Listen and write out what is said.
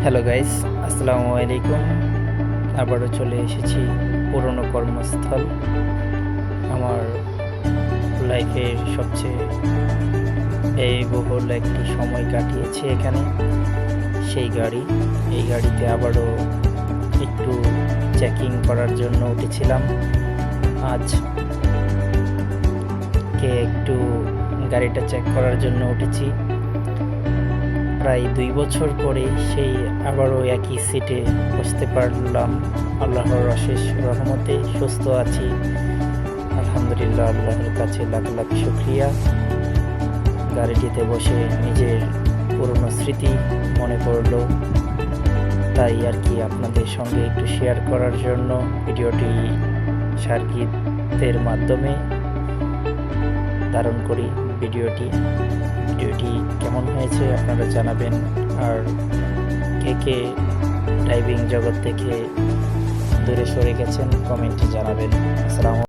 Hello guys, আসসালামু আলাইকুম। আবারও চলে এসেছি পুরনো কর্মস্থল। আমার লাইফের সবচেয়ে ব্যয়বহুল একটি সময় কাটিয়েছি এখানে। এই গাড়িতে আবারও একটু চেকিং করার জন্য উঠেছিলাম। একটু গাড়িটা চেক করার জন্য উঠেছি। প্রায় 2 বছর পরে আবারও একই সিটে বসতে পারলাম। আল্লাহর অশেষ রহমতে সুস্থ আছি, আলহামদুলিল্লাহ। আল্লাহর কাছে লাখ লাখ শুকরিয়া। গাড়িটিতে বসে নিজের পুরনো স্মৃতি মনে পড়লো, তাই আর কি আপনাদের সঙ্গে একটু শেয়ার করার জন্য ভিডিওটি সার্কিটের মাধ্যমে ধারণ করি। ভিডিওটি কেমন হয়েছে আপনারা জানাবেন। আর কে ড্রাইভিং জগৎ থেকে দূরে সরে গেছেন কমেন্টে জানাবেন। আসসালামু